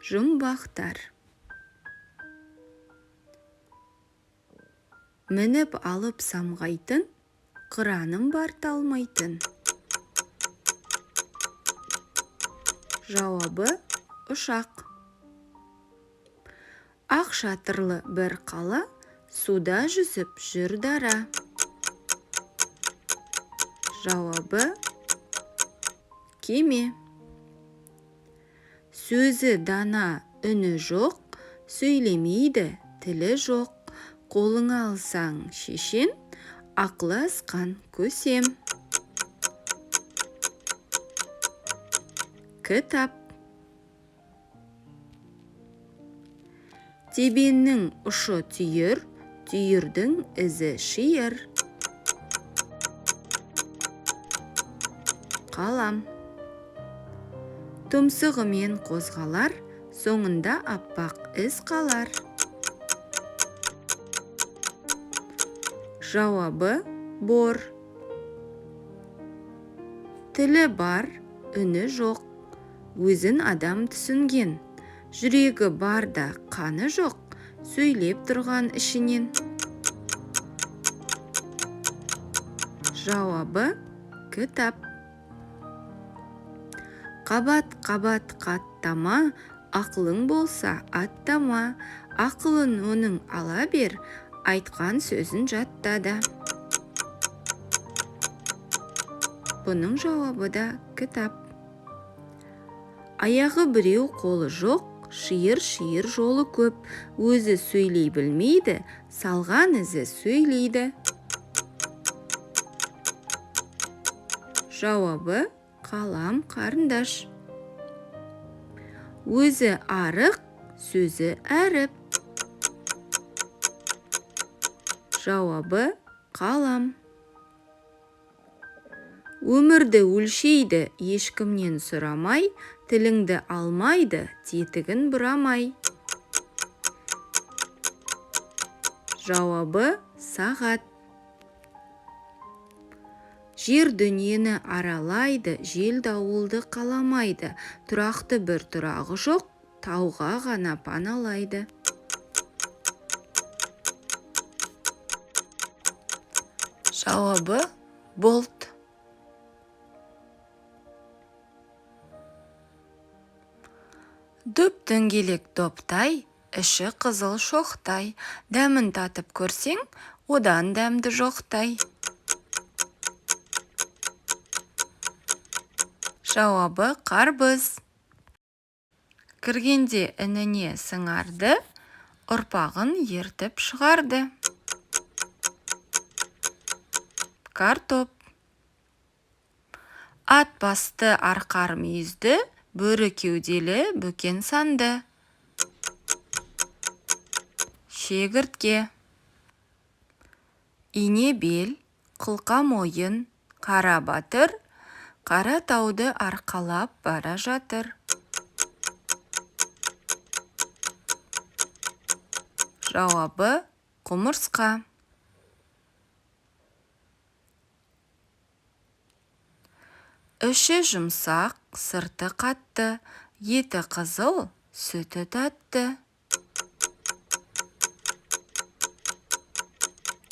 жұмбақтар. Мініп алып самғайтын, қыраным бар талмайтын. Жауабы ұшақ. Ақ шатырлы бір қала, суда жүзіп жүр дара. Жауабы кеме. Сөзі дана, үні жоқ, сөйлемейді, тілі жоқ. Қолыңа алсаң шешен, ақылы асқан көсем. Кітап. Тебеннің ұшы түйір, түйірдің ізі шиыр. Қалам. Тұмсығымен қозғалар, соңында аппақ із қалар. Жауабы бор. Тілі бар, үні жоқ. Өзін адам түсінген. Жүрегі бар да қаны жоқ. Сөйлеп тұрған ішінен. Жауабы кітап. Қабат-қабат қаттама, ақылың болса аттама. Ақылын оның ала бер, айтқан сөзін жаттада. Бұның жауабы да кітап. Аяғы біреу, қолы жоқ, шиыр-шиыр жолы көп. Өзі сөйлей білмейді, салған ізі сөйлейді. Жауабы қалам, қарындаш. Өзі арық, сөзі әріп. Жауабы қалам. Өмірді өлшейді, ешкімнен сұрамай, тіліңді алмайды, тетігін бұрамай. Жауабы сағат. Жер дүниені аралайды, жел дауылды қаламайды. Тұрақты бір тұрағы жоқ, тауға ғана паналайды. Жауабы болт. Дөп дөңгелек доптай, іші қызыл шоқтай. Дәмін татып көрсең, одан дәмді жоқтай. Жауабы қарбыз. Кіргенде ініне сыңарды, ұрпағын ертіп шығарды. Картоп. Ат басты арқар мүйізді, бөрі кеуделі бөкен санды. Шегіртке. Ине бел, қылқа мойын, қара батыр, қара тауды арқалап бара жатыр. Жауабы құмырсқа. Іші жұмсақ, сырты қатты, еті қызыл, сүті тәтті.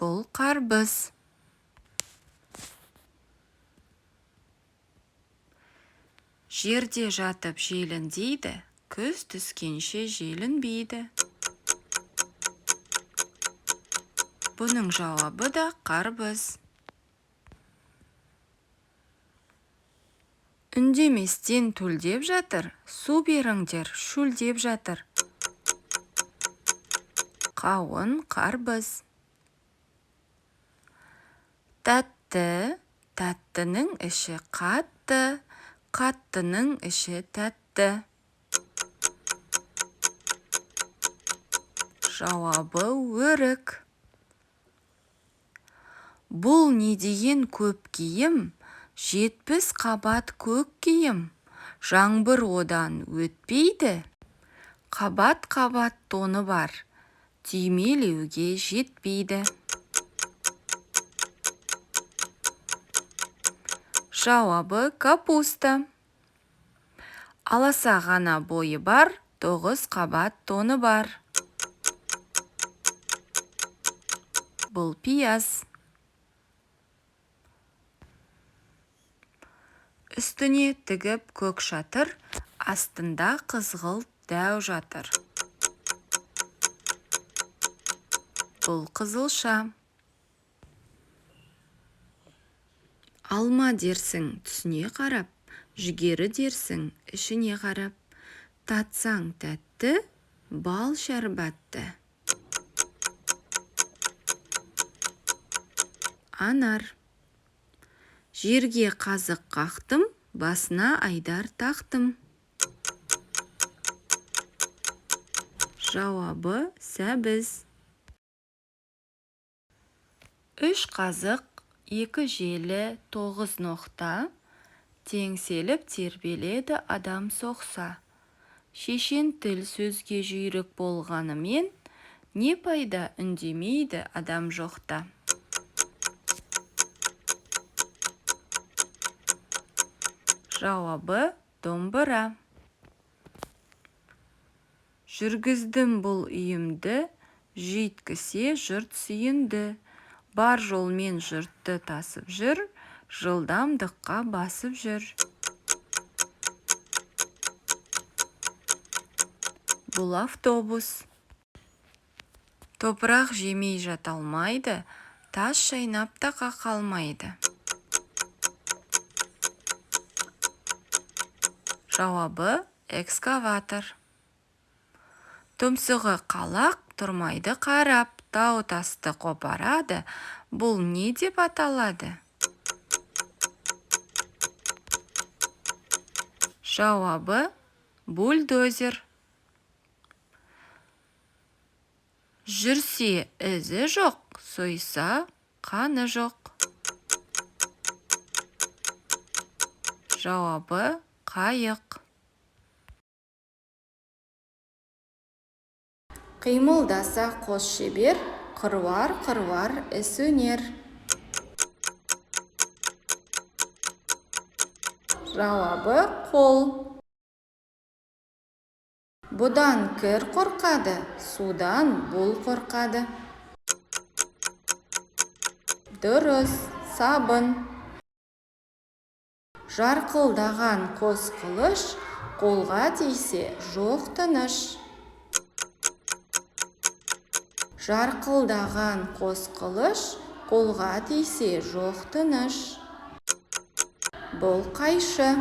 Бұл қарбыз. Жерде жатып желіндейді, күз түскенше желінбейді. Бұның жауабы да қарбыз. Үндеместен төлдеп жатыр, су беріңдер, шөлдеп жатыр. Қауын, қарбыз. Тәтті, тәттінің іші қатты, қаттының іші тәтті. Жауабы өрік. Бұл не деген көп киім? 70 қабат көк киім. Жаңбыр одан өтпейді. Қабат-қабат тоны бар. Түймелеуге жетпейді. Жауабы капуста. Аласа ғана бойы бар, 9 қабат тоны бар. Бұл пияз. Үстіне тігіп көк шатыр, астында қызғылт дәу жатыр. Бұл қызылша. Алма дерсің түсіне қарап, жүгері дерсің ішіне қарап. Татсаң тәтті, бал шәрбатты. Анар. Жерге қазық қақтым, басына айдар тақтым. Жауабы сәбіз. 3 қазық, 2 желі, 9 ноқта. Теңселіп тербеледі адам соқса. Шешен тіл сөзге жүйрік болғанымен, не пайда үндемейді адам жоқта. Жауабы домбыра. Жүргіздім бұл үйімді, жүйткісе жұрт сүйінді. Бар жолмен жұртты тасып жүр, жылдамдыққа басып жүр. Бұл автобус. Топырақ жемей жаталмайды, тас шайнап та қақалмайды. Жауабы экскаватор. Тұмсығы қалақ, тұрмайды қарап, тау тасты қопарады. Бұл не деп аталады? Жауабы бульдозер. Жүрсе ізі жоқ, сойса қаны жоқ. Жауабы қайық. Қимылдаса қос шебер, қыруар іс өнер. Жауабы қол. Бұдан кір қорқады, судан бұл қорқады. Дұрыс, сабын. Жарқылдаған қос қылыш, қолға тисе жоқ тыныш. Жарқылдаған қос қылыш, қолға тисе жоқ тыныш. Бұл қайшы.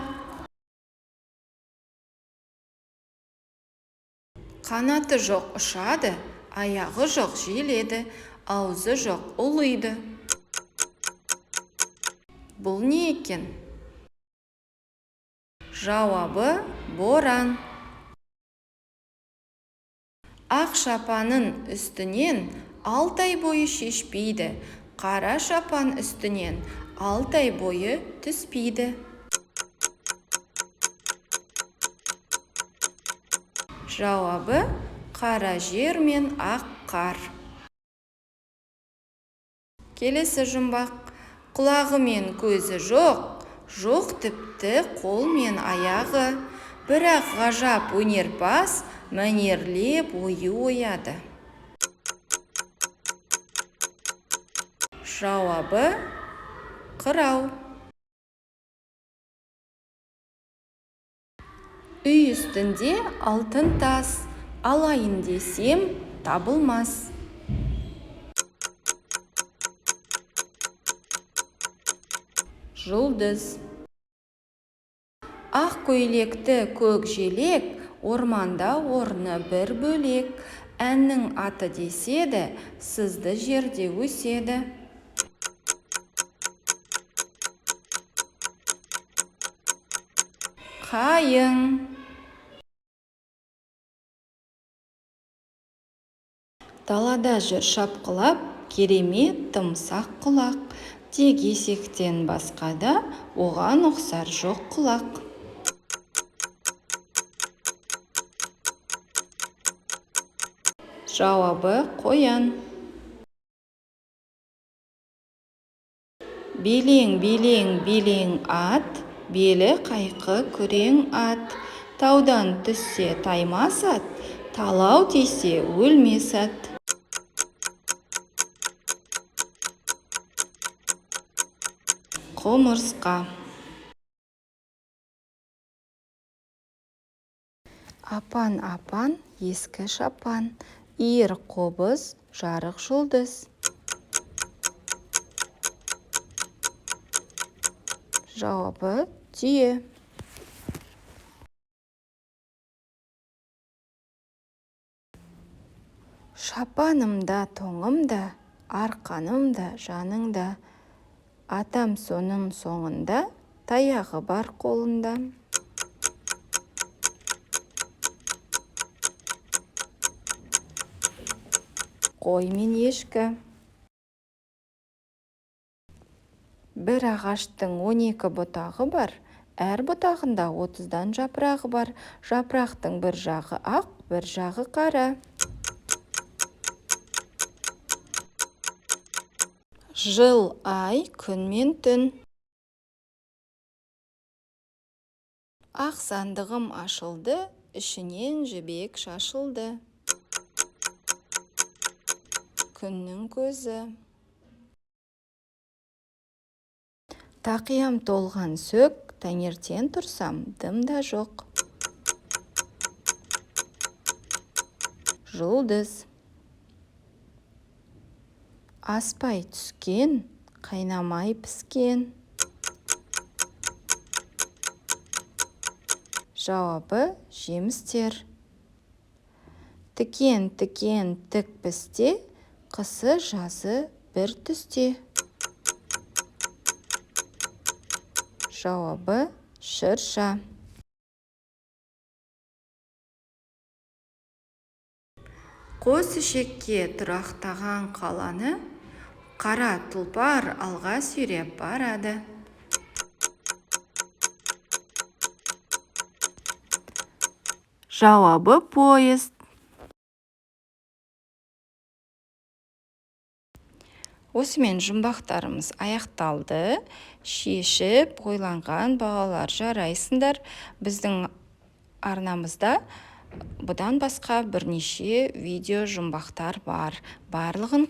Қанаты жоқ ұшады, аяғы жоқ желеді, аузы жоқ ұлиды. Бұл не екен? Жауабы боран. Ақ шапанын үстінен 6 ай бойы шешпейді, қара шапан үстінен 6 ай бойы түспейді. Жауабы қара жер мен ақ қар. Келесі жұмбақ. Құлағы мен көзі жоқ, жоқ тіпті қол мен аяғы. Бірақ ғажап өнерпаз, мәнерлеп ойы ояды. Жауабы қырау. Үй үстінде алтын тас, алайын десем табылмас. Жұлдыз. Ақ көйлекті көк желек, орманда орны бір бөлек. Әннің аты деседі, сызды жерде өседі. Қайың. Далада жүр шапқылап, керемет тымсақ құлақ. Тек есектен басқада, оған ұқсар жоқ құлақ. Жауабы қоян. Белең, белең, белең ат, белі қайқы күрең ат. Таудан түссе таймас ат, талау тисе өлмес ат. Құмырсқа. Апан, ескі шапан, иір қобыз, жарық жұлдыз. Жауабы түйе. Шапанымда, тоңымда, арқанымда, жаныңда. Атам соның соңында, таяғы бар қолында. Қой мен ешкі. Бір ағаштың 12 бұтағы бар, әр бұтағында 30-дан жапырағы бар. Жапырақтың бір жағы ақ, бір жағы қара. Жыл, ай, күн мен түн. Ақ сандығым ашылды, ішінен жібек шашылды. Күннің көзі. Тақиям толған сөк, таңертен тұрсам, дымда жоқ. Жұлдыз. Аспай түскен, қайнамай піскен. Жауабы жемістер. Тікен, тік пісте, қысы жазы бір түсте. Жауабы шырша. Қос ішекке тұрақтаған қаланы, қара тұлпар алға сүйреп барады. Жауабы поезд. Осымен жұмбақтарымыз аяқталды. Шешіп, ойланған бағалар жарайсыңдар. Біздің арнамызда бұдан басқа бірнеше видео жұмбақтар бар. Барлығын